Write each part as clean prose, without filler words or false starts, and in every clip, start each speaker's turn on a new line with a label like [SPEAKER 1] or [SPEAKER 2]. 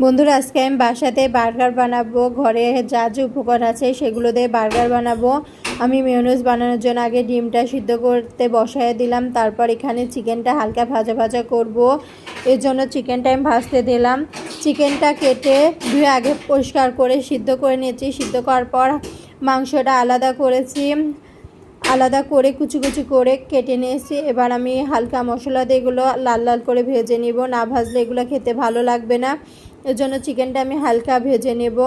[SPEAKER 1] বন্ধুরা, আজকে আমি বাসাতে বার্গার বানাবো। ঘরে যা যা উপকরণ আছে সেগুলো দিয়ে বার্গার বানাবো। আমি মেয়োনিজ বানানোর জন্য আগে ডিমটা সিদ্ধ করতে বসায় দিলাম। তারপর এখানে চিকেনটা হালকা ভাজা ভাজা করব। এর জন্য চিকেনটা আমি ভাজতে দিলাম। চিকেনটা কেটে ধুয়ে আগে পরিষ্কার করে সিদ্ধ করে নিয়েছি। সিদ্ধ করার পর মাংসটা আলাদা করেছি, আলাদা করে কুচি কুচি করে কেটে নিয়েছি। এবার আমি হালকা মশলা দিয়ে এগুলো লাল লাল করে ভেজে নিব। না ভাজলে এগুলো খেতে ভালো লাগবে না, এর জন্য চিকেনটা আমি হালকা ভেজে নেব।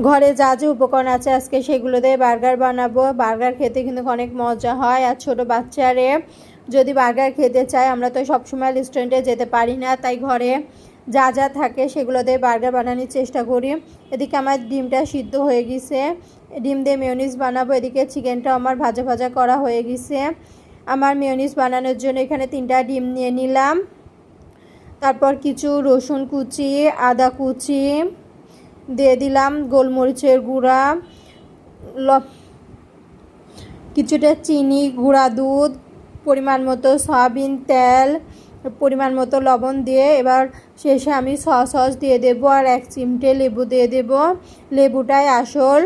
[SPEAKER 1] ঘরে যা যা উপকরণ আছে আজকে সেগুলো দিয়ে বার্গার বানাবো। বার্গার খেতে কিন্তু অনেক মজা হয়। আর ছোটো বাচ্চারে যদি বার্গার খেতে চায়, আমরা তো সবসময় রেস্টুরেন্টে যেতে পারি না, তাই ঘরে যা যা থাকে সেগুলো দিয়ে বার্গার বানানোর চেষ্টা করি। এদিকে আমার ডিমটা সিদ্ধ হয়ে গেছে, ডিম দিয়ে মেয়োনিজ বানাবো। এদিকে চিকেনটা আমার ভাজা ভাজা করা হয়ে গেছে। আমার মেয়োনিজ বানানোর জন্য এখানে 3টা ডিম নিয়ে নিলাম। তারপর কিছু রসুন কুচি, আদা কুচি দিয়ে দিলাম, গোলমরিচের গুঁড়া, কিছুটা চিনি, গুঁড়া দুধ, পরিমাণ মতো সয়াবিন তেল, পরিমাণ মতো লবণ দিয়ে এবার শেষে আমি সস দিয়ে দেবো আর 1 চিমটে লেবু দিয়ে দেবো। লেবুটাই আসল।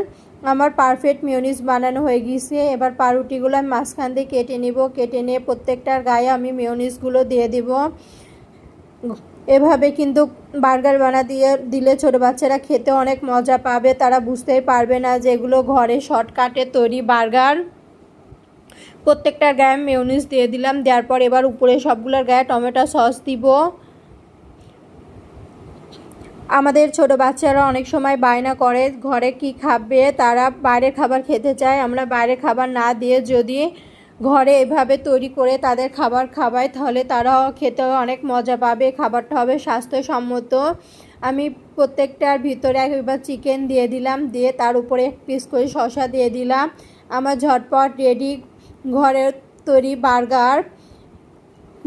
[SPEAKER 1] আমার পারফেক্ট মেয়োনিজ বানানো হয়ে গেছে। এবার পাউরুটিগুলো আমি মাঝখান দিয়ে কেটে নিব। কেটে নিয়ে প্রত্যেকটার গায়ে আমি মেয়োনিজগুলো দিয়ে দেব। এভাবে কিন্তু বার্গার দিলে ছোটো বাচ্চারা খেতে অনেক মজা পাবে। তারা বুঝতেই পারবে না যে এগুলো ঘরে শর্টকাটে তৈরি বার্গার। প্রত্যেকটার গায়ে মেয়োনিজ দিয়ে দিলাম। দেওয়ার পর এবার উপরে সবগুলোর গায়ে টমেটো সস দিব। আমাদের ছোট বাচ্চারা অনেক সময় বায়না করে ঘরে কি খাবে, তারা বাইরের খাবার খেতে চায়। আমরা বাইরের খাবার না দিয়ে যদি ঘরে এভাবে তৈরি করে তাদের খাবার খাওয়াই, তাহলে তারাও খেতে অনেক মজা পাবে। খাবারটা হবে স্বাস্থ্যসম্মত। আমি প্রত্যেকটার ভিতরে একবার চিকেন দিয়ে দিলাম, দিয়ে তার উপরে 1 পিস করে শসা দিয়ে দিলাম। আমার ঝটপট রেডি ঘরের তৈরি বার্গার।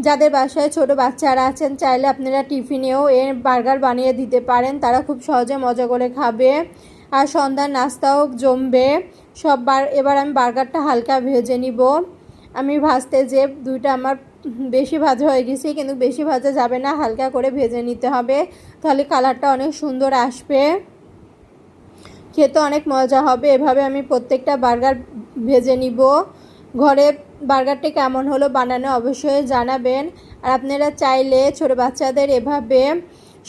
[SPEAKER 1] যাদের বাসায় ছোট বাচ্চারা আছেন, চাইলে আপনারা টিফিনেও এর বার্গার বানিয়ে দিতে পারেন, তারা খুব সহজে মজা করে খাবে। আর সন্ধ্যার নাস্তাও জমবে। এবার আমি বার্গারটা হালকা ভেজে নিব। আমি ভাজতে যে 2টা আমার বেশি ভাজা হয়ে গেছে, কিন্তু বেশি ভাজা যাবে না, হালকা করে ভেজে নিতে হবে, তাহলে কালারটা অনেক সুন্দর আসবে, খেতে অনেক মজা হবে। এভাবে আমি প্রত্যেকটা বার্গার ভেজে নিব। ঘরে বার্গারটি কেমন হলো বানানো অবশ্যই জানাবেন। আর আপনারা চাইলে ছোটো বাচ্চাদের এভাবে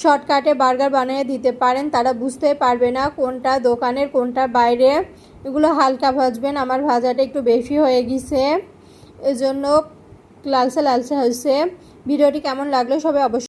[SPEAKER 1] শর্টকাটে বার্গার বানিয়ে দিতে পারেন, তারা বুঝতে পারবে না কোনটা দোকানের কোনটা বাইরে। এগুলো হালকা ভাজবেন। আমার ভাজাটা একটু বেশি হয়ে গেছে, এজন্য লালচে লালচে হয়েছে। ভিডিওটি কেমন লাগলো সবাই অবশ্যই